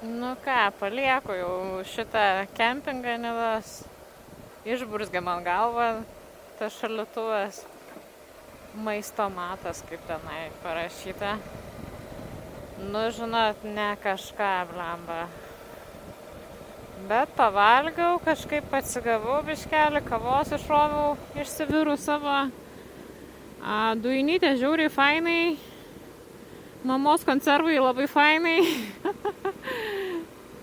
Nu ką, palieku jau šitą kempingą Nidos. Išburzgė man galvą tas šaldytuvas. Maisto matas, kaip tenai parašyta. Nu, žinot, ne kažką, blemba. Bet pavalgiau, kažkaip atsigavau biškelį, kavos išroviau, išsivirų savo. Duinytė žiauriai fainai. Mamos konservai labai fainai.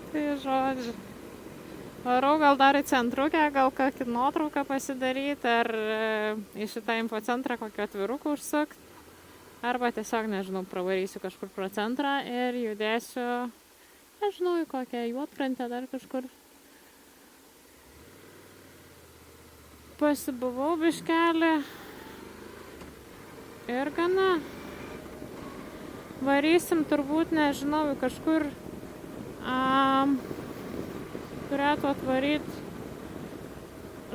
Tai žodžiu. Varau gal dar į centrukę, gal kokį nuotrauką pasidaryti, ar į šitą infocentrą kokį atviruką užsukti. Arba tiesiog, nežinau, pravarysiu kažkur pro centrą ir judėsiu, nežinau, į kokią Juodkrantę dar kažkur. Pasibuvau biškelį ir gana. Varysim turbūt, nežinau, į kažkur turėtų atvaryti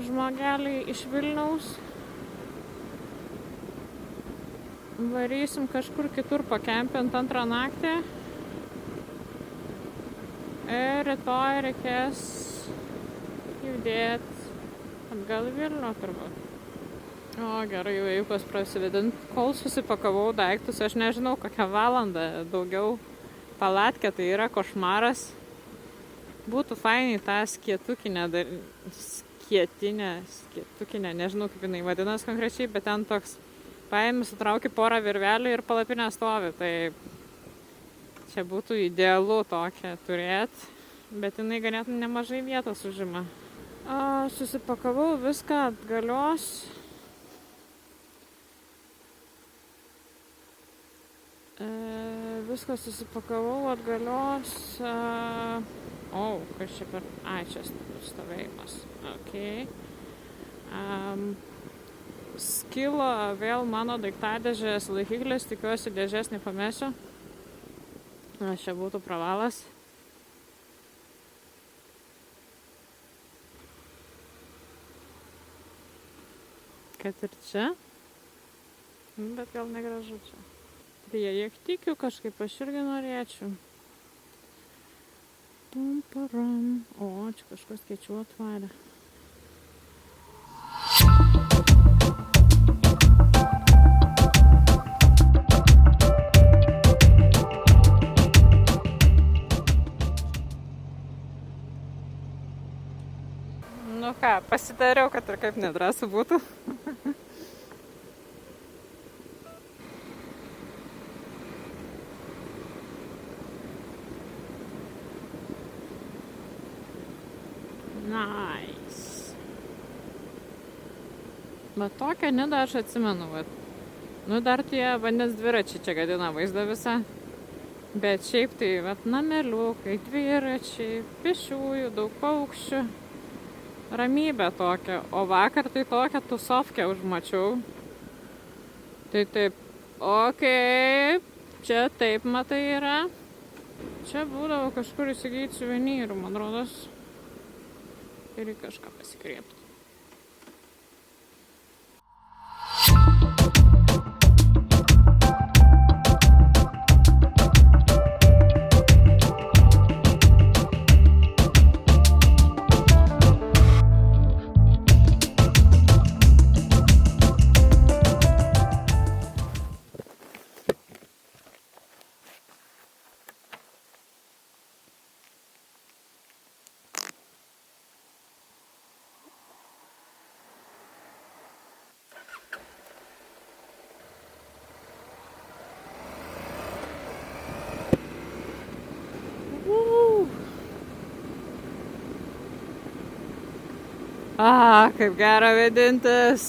žmogelį iš Vilniaus. Varysim kažkur kitur pakempint antrą naktį. Ir rytoj reikės judėti atgal į Vilnių turbūt. O, gerai, jau ėjaukas prasidedint. Kol susipakavau daiktus, aš nežinau, kokią valandą daugiau. Palatkė tai yra košmaras. Būtų fainiai tą skietukinę, nežinau kaip jinai vadinas konkrečiai, bet ten toks paėmi, sutrauki porą virvelių ir palapinę stovi. Tai čia būtų idealu tokią turėti, bet jinai ganėtų nemažai vietos užima. Susipakavau viską atgalios. Viską susipakavau atgalios. Kas čia per... čia stovėjimas. Ok. Skilo vėl mano daiktadėžės laikiklis, tikiuosi dėžės nepamesiu. Čia būtų pravalas. Kad ir čia. Bet gal negražu čia. Priejek tikiu kažkaip, aš irgi norėčiau. Čia kažkas skaičiuo atvarė. Nu ką, pasidariau, kad ir kaip nedrąsu būtų. Nice. Bet tokią Nidą aš atsimenu, vat. Nu, dar tie vandens dviračiai čia gadina vaizdą visą. Bet šiaip tai, vat, nameliukai, dviračiai, pešiųjų, daug paukščių. Ramybė tokia. O vakar tai tokią tusovkę užmačiau. Tai taip, čia taip matai yra. Čia būdavo kažkur įsigyti suvenyrų, man rodos. Ir į kažką pasikreipti. Kaip gera vėdintis.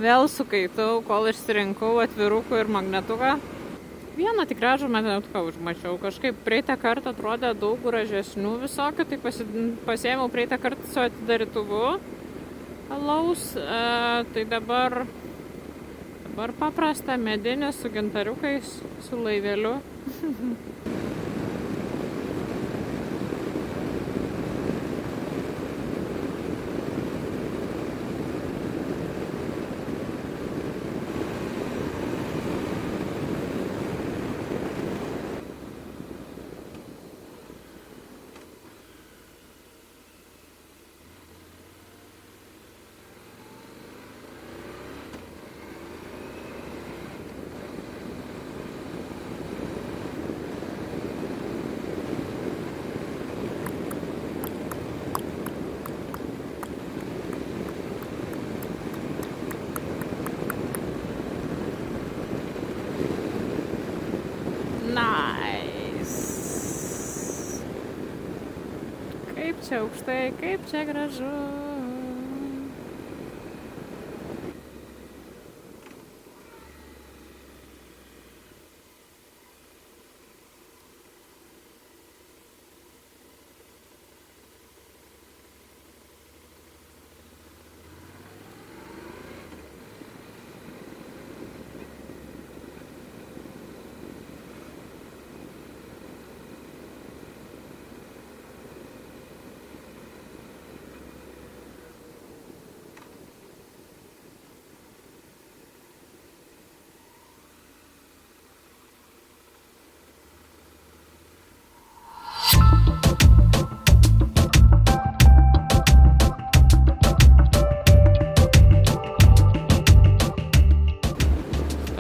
Vėl sukaitau, kol išsirinkau atvirukų ir magnetuką. Vieną tik gražų magnetuką užmačiau. Kažkaip praeitą kartą atrodė daug gražesnių visokių, tai pasiėmiau praeitą kartą su atidarytuvu alaus. Tai dabar paprasta medinė su gintariukais, su laiveliu. kaip čia aukštai, kaip čia gražu.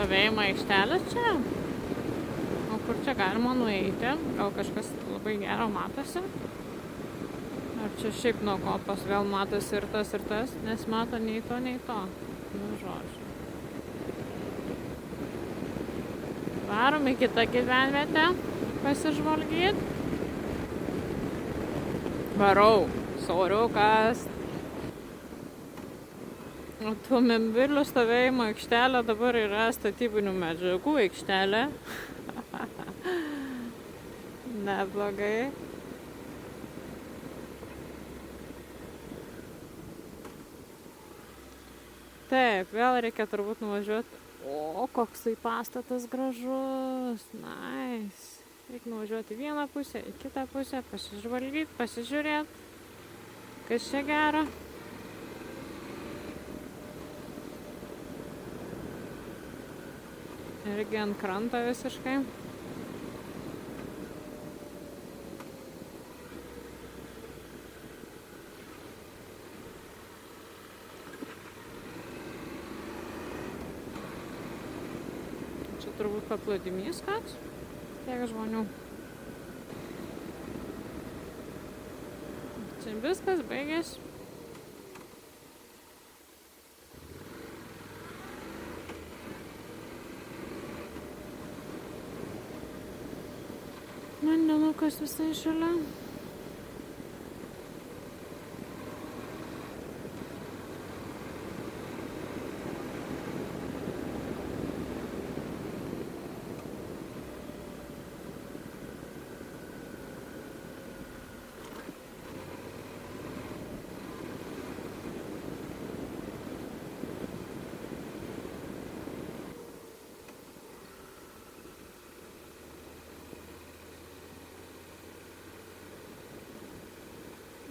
Stovėjimo aikštelės čia. O kur čia galima nueiti? Gal kažkas labai gero matosi? Ar čia šiaip nuo kopos vėl matosi ir tas, nes mato nei to, nei to. Nu, žodžiu. Varom į kitą gyvenvietę pasižvalgyt. Varau, soriukas. Automobilių stovėjimo aikštelė dabar yra statybinių medžiagų aikštelė. Neblogai. Taip, vėl reikia turbūt nuvažiuoti. O, koksai pastatas gražus. Nice. Reikia nuvažiuoti į vieną pusę, į kitą pusę, pasižvalgyti, pasižiūrėti, kas čia gero. Irgi ant kranto visiškai. Čia turbūt paplūdimys koks. Tiek žmonių. Čia viskas baigėsi. Vandenukas visai šalia.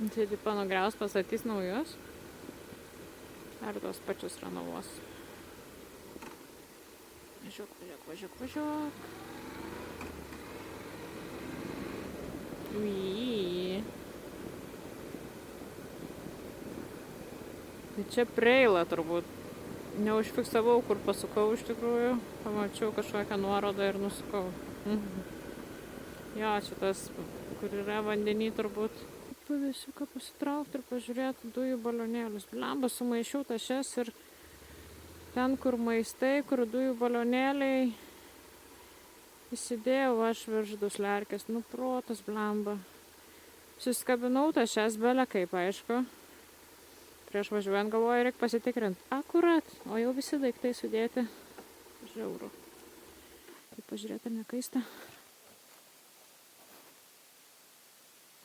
Čia tipo nugriaus, pastatys naujus. Ar tos pačius renovuos. Važiuok. Ui. Tai čia Preila turbūt. Neužfiksavau, kur pasukau iš tikrųjų. Pamačiau kažkokią nuorodą ir nusukau. Jo, čia tas, kur yra vandenį turbūt. Pavėsiuką pasitraukti ir pažiūrėti dujų balionėlius. Blemba, sumaišiau tašes ir ten, kur maistai, kur dujų balionėliai įsidėjau aš virš duslerkės. Nu, protas, blemba. Suskabinau tašes belė kaip, aišku. Prieš važiuojant galvoju, reikia pasitikrinti. Akurat, o jau visi daiktai sudėti. Žiauru. Tai pažiūrėti, ar nekaista.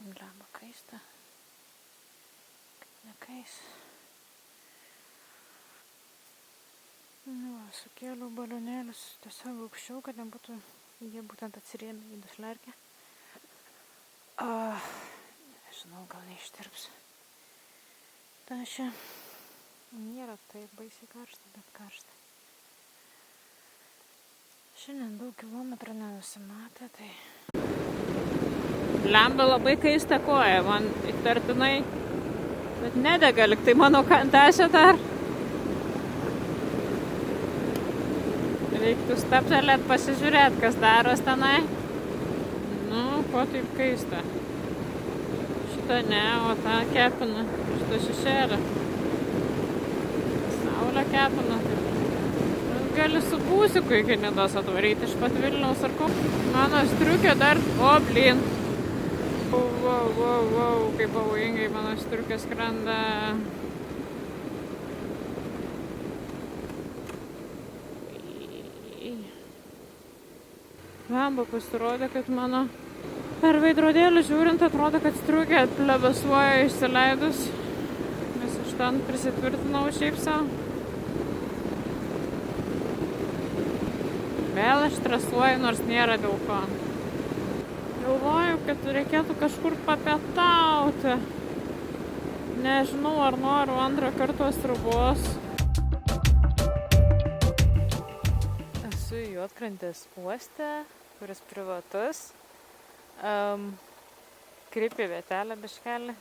Blemba, kaista. Nekais. Nu, sukėliau balionėlius tiesiog aukščiau, kad nebūtų, jie būtent atsirėmė į duslerkę. Nežinau, gal neištirps. Tašia. Nėra taip baisiai karšta, bet karšta. Šiandien daug kilometrų nenusimatė, tai... Blemba labai kaista koja, man įtartinai, bet nedega, lyg tai mano kantašė dar. Reiktų staptelėt, pasižiūrėt, kas daros tenai. Nu, ko taip kaista. Šitą ne, o tą kepina, šitą šešėlę. Saulę kepina. Gali su būsiku iki Nidos atvaryti iš pat Vilniaus ar ko. Mano striukė dar, o blin. Wow, kaip pavojingai mano striukė skrenda. Vamba pasirodė, kad mano per veidrodėlį žiūrint atrodo, kad striukė plevėsuoja išsileidus. Nes aš ten prisitvirtinau šiaip savo. Vėl aš stresuoju, nors nėra dėl ko. Galvoju, kad reikėtų kažkur papietauti. Nežinau, ar noriu antrą kartą sriubos. Esu Juodkrantės uoste, kuris privatus. Krypi vietelė biškelį.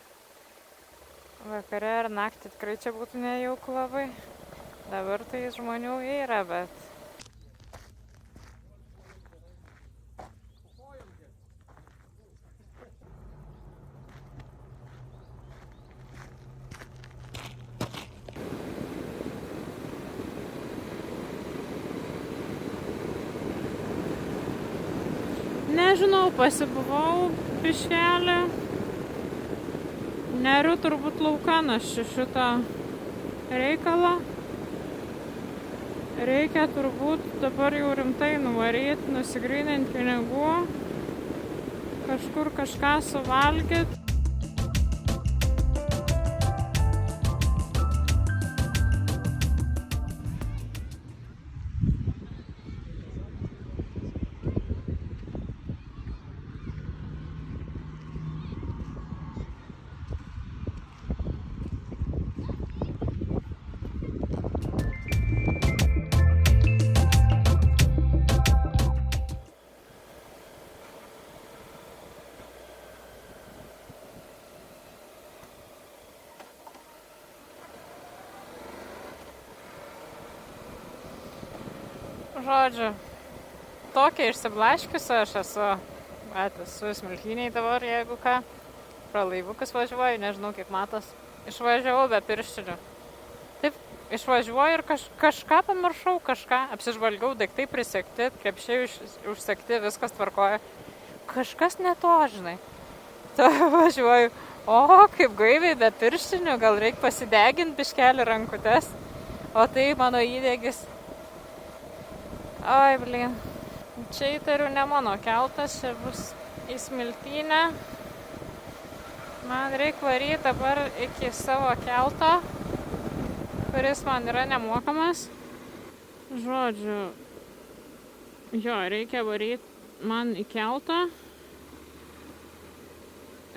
Vakare ar naktį tikrai čia būtų nejauku labai. Dabar tai žmonių yra, bet... Nežinau, pasibuvau biškelį. Neriu turbūt laukan aš šitą reikalą. Reikia turbūt dabar jau rimtai nuvaryti, nusigryninti pinigų, kažkur kažką suvalgyti. Žodžiu, tokia išsiblaškiusi aš esu. Esu Smiltynėj dabar, jeigu ką. Pro laivukus važiuoju, nežinau kiek matos. Išvažiavau be pirštinių. Taip, išvažiuoju ir kažką pamiršau, apsižvalgiau, daiktai prisegti, krepšiai užsegti, viskas tvarkoja. Kažkas ne to, žinai. Tai važiuoju, kaip gaiviai be pirštinių, gal reikia pasideginti biškelį rankutes. O tai mano įdegis. Oi, blin. Čia įtariu ne mano keltas, čia bus į Smiltynę. Man reikia varyti dabar iki savo kelto, kuris man yra nemokamas. Žodžiu, reikia varyti man į keltą.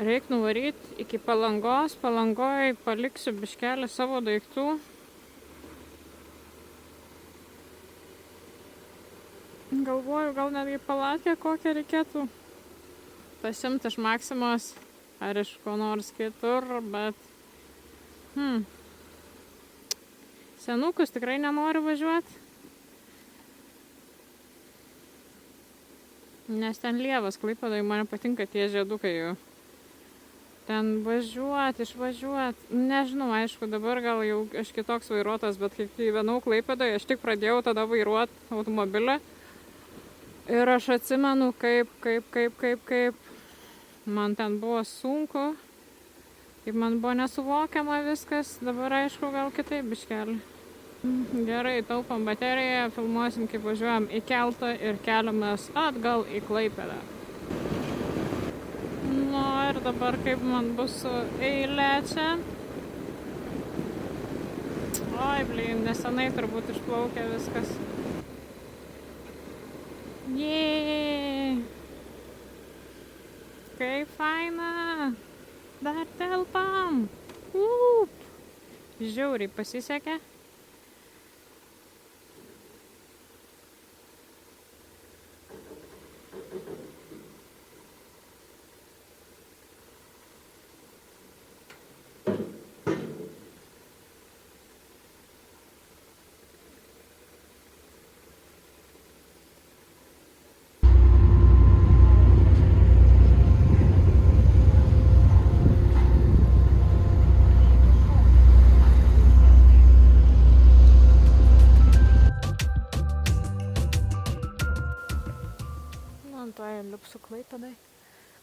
Reikia nuvaryti iki Palangos. Palangoj paliksiu biškelį savo daiktų. Galvoju, gal netgi palatkę kokią reikėtų pasimti iš Maksimos ar iš ko nors kitur, bet senukus tikrai nenoriu važiuoti, nes ten lievas Klaipėdoj, man patinka tie žiedukai jų. Ten važiuoti, išvažiuoti, nežinau, aišku, dabar gal jau aš kitoks vairuotojas, bet kai gyvenau Klaipėdoj, aš tik pradėjau tada vairuoti automobilį. Ir aš atsimenu, kaip man ten buvo sunku, kaip man buvo nesuvokiama viskas, dabar aišku, gal kitaip biškelį. Gerai, taupam bateriją, filmuosim, kaip važiuojam į keltą ir keliamės atgal į Klaipėdą. Nu ir dabar kaip man bus su eilė čia. Oi, blin, nesenai turbūt išplaukė viskas. Jėj! Kaip faina! Dar telpam! Žiauriai pasisekė.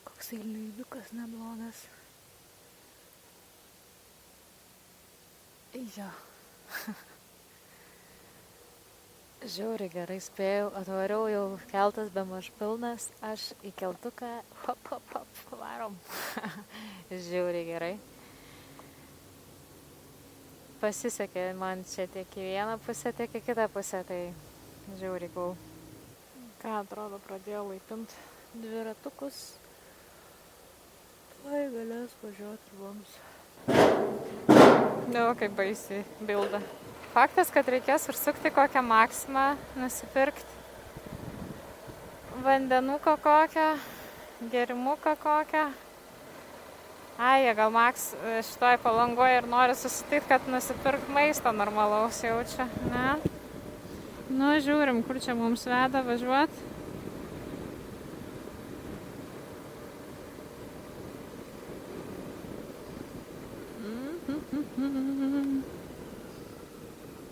Koksai liudiukas neblogas. Jo. Žiauriai gerai spėjau, atvariau jau keltas bemaž pilnas, aš į keltuką, hop, hop, hop, varom. Žiauriai gerai. Pasisekė man čia tiek į vieną pusę, tiek į kitą pusę, tai žiauriai cool. Ką atrodo, pradėjau laipint dviratukus. Tuoj galės važiuoti mums. Nu, kaip baisiai bilda. Faktas, kad reikės užsukti kokią Maksimą, nusipirkti vandenuką kokią, gerimuką kokią. Ai, gal Maks šitoj Palangoje ir nori susitikti, kad nusipirkt maisto normalaus jaučia, ne? Nu, žiūrim, kur čia mums veda važiuot.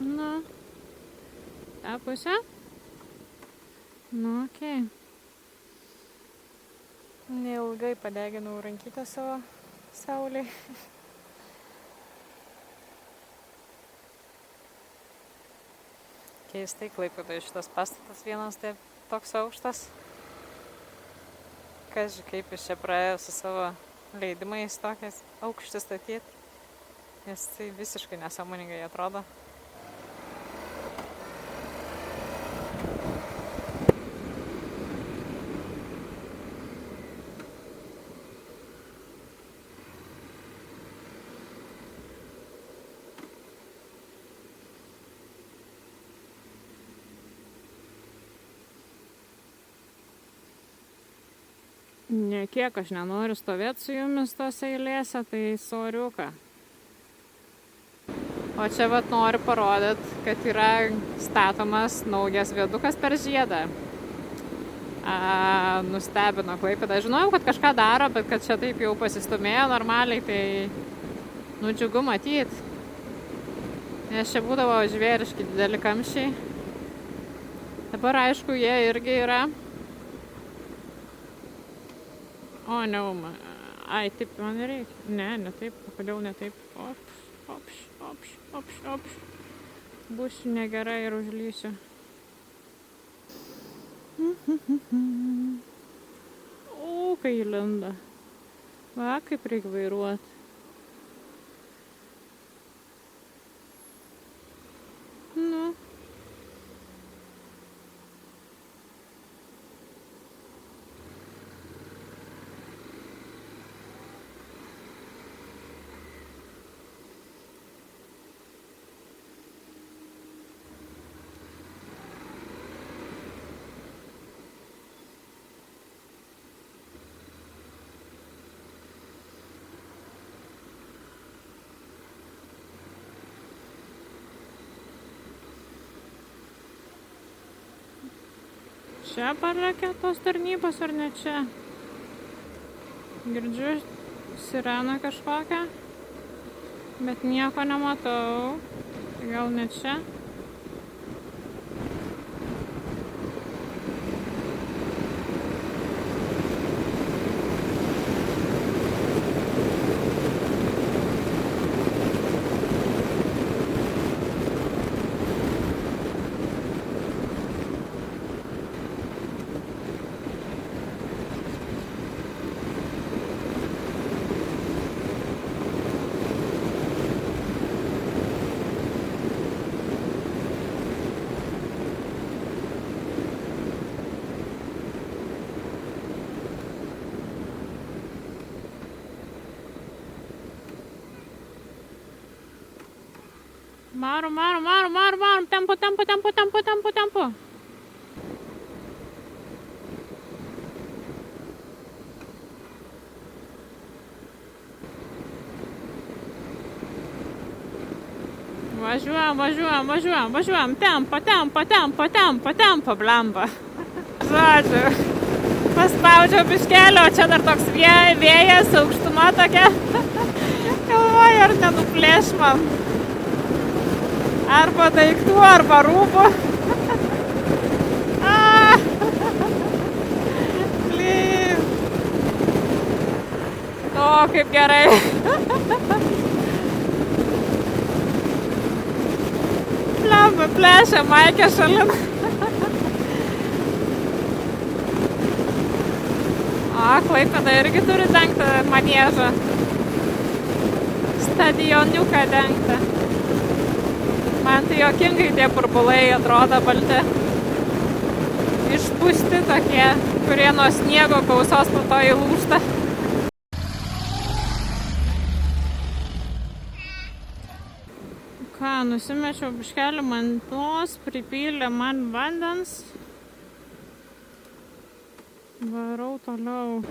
Nu, tą pusę? Nu, okei. Neilgai padeginau rankytę savo saulei. Keistai Klaipėdoje šitas pastatas vienas taip toks aukštas. Kaži, kaip jis čia praėjo su savo leidimais tokiais aukštį statyti. Nes tai visiškai nesąmoningai atrodo. Ne, kiek aš nenoriu stovėti su jumis tose eilėse, tai soriuka. O čia vat noriu parodyti, kad yra statomas naujas viadukas per Žiedą. Nustebino Klaipėdą. Žinojau, kad kažką daro, bet kad čia taip jau pasistumėjo normaliai, tai džiugu matyti. Nes čia būdavo žvėriški dideli kamščiai. Dabar aišku, jie irgi yra. O, ne, ai, taip man reikia. Ne taip, kodėl ne taip. Opš. Būsiu negerai ir užlysiu. O, kai lenda. Va, kaip reikia vairuoti. Nu. Čia parlėkė tos tarnybos ar ne čia? Girdžiu sireną kažkokią, bet nieko nematau. Gal ne čia? Varom, tempo. Važiuojam, tempo, blemba. Žodžiu, paspaudžiau biškelio, čia dar toks vėjas, aukštuma tokia. Galvoju, ar nenuplėš man. Arba daiktų, arba rūbų. kaip gerai. Lemba, plešia Maikė šalin. Klaipėda irgi turi dengtą maniežą. Stadioniuką dengtą. Man tai juokingai tie burbulai atrodo balti. Išpūsti tokie, kurie nuo sniego gausos po to įlūžta. Ką, nusimečiau biškelį mantos, pripylė man vandens. Varau toliau.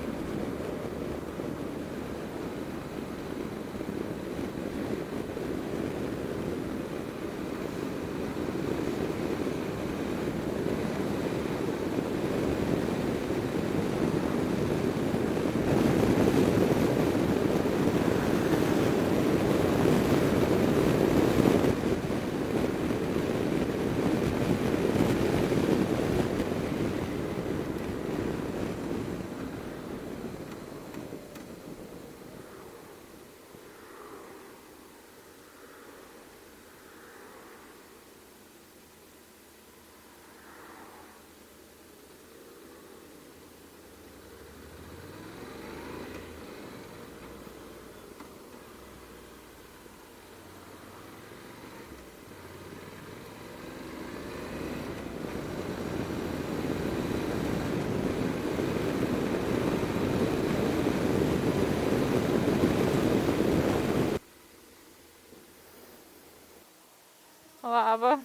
Labą.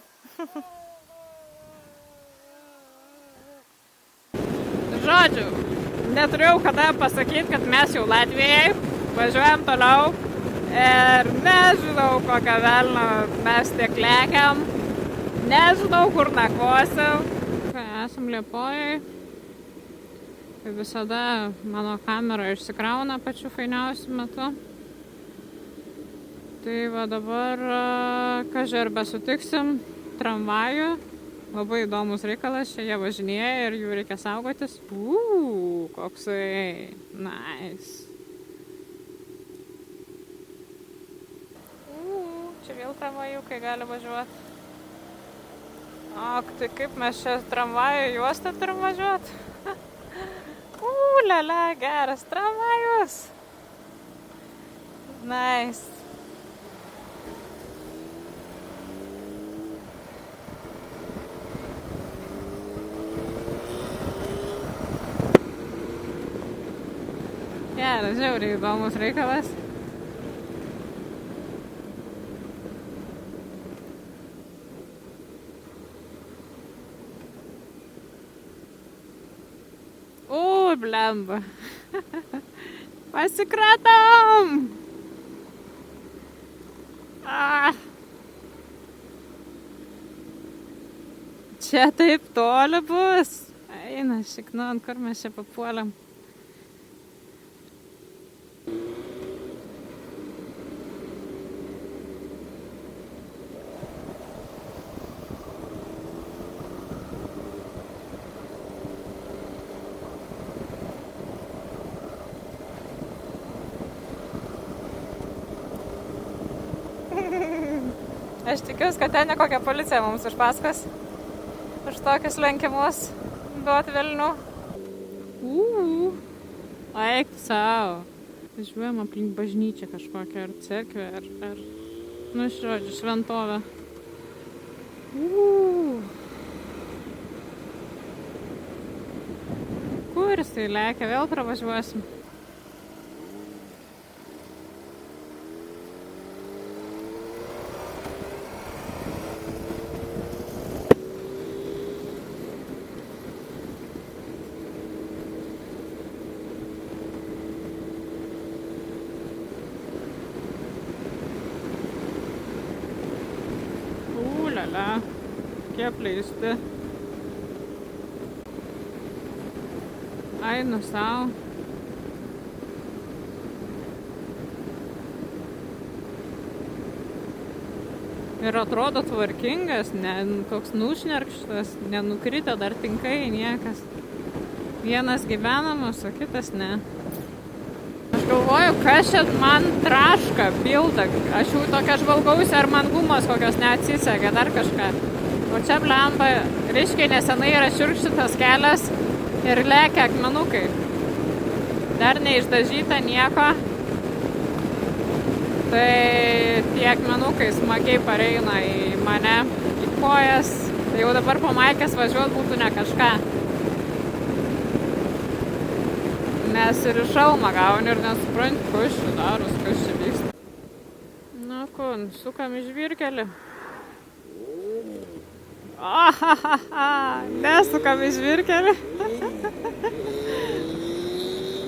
Žodžiu, neturėjau kada pasakyti, kad mes jau Latvijai, važiuojam toliau ir nežinau, kokią velną mes tiek lekiam, nežinau, kur nakvosim. Esam Liepojai, kaip visada mano kamera išsikrauna pačiu fainiausiu metu. Tai va dabar, kažkai ar besutiksim tramvajų. Labai įdomus reikalas, čia jie važinėja ir jų reikia saugotis. Koksai. Nice. Čia vėl tramvajukai gali važiuoti. Ak, tai kaip mes čia tramvajų juostą turim važiuoti? Lala, geras tramvajus. Nice. Geras, žiauriai įdomus reikalas. Blemba. Pasikratom! Čia taip toli bus. Eina, šiknu, ant kur mes čia papuoliam. Aš tikiuosi, kad ten ne kokia policija mums užpaskos už tokius lenkimus duot velnių. Eik tu savo. Važiuojam aplink bažnyčią kažkokią, ar cerkvę, ar nu, žodžiu, šventovę. Kur jis tai lekia? Vėl pravažiuosim. Lala, kokie apleisti. Ai, nu sau. Ir atrodo tvarkingas, ne koks nušnerkštas, nenukritę dar tinkai niekas. Vienas gyvenamas, o kitas ne. galvoju, kas čia man traška, pilda. Aš jau tokia žvalgausi, ar man gumos kokios neatsisegė, dar kažką. O čia blemba, reiškia nesenai yra šiurkščitas kelias ir lekia akmenukai. Dar neišdažyta nieko. Tai tie akmenukai smagiai pareina į mane, į kojas. Tai jau dabar po Maikės važiuot būtų ne kažką. Nes ir iš šalmą gauni ir nesupranti, kas čia daros, kas čia vyksta. Na, kun, sukam į žvyrkelį. Nesukam į žvyrkelį.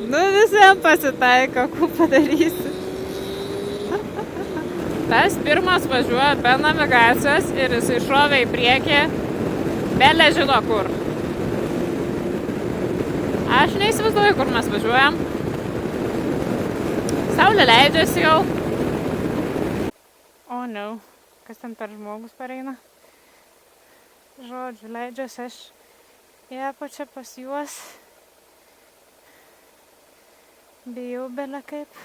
Nu, visiems pasitaiko, ko padarysi. Tas pirmas važiuoja be navigacijos ir jis išrovė į priekį, belė žino kur. Aš neįsivaizduoju, kur mes važiuojam. Saulė leidžiasi jau. O, ne, kas ten per žmogus pareina? Žodžiu, leidžiasi aš į apačią pas juos. Bijau belė kaip.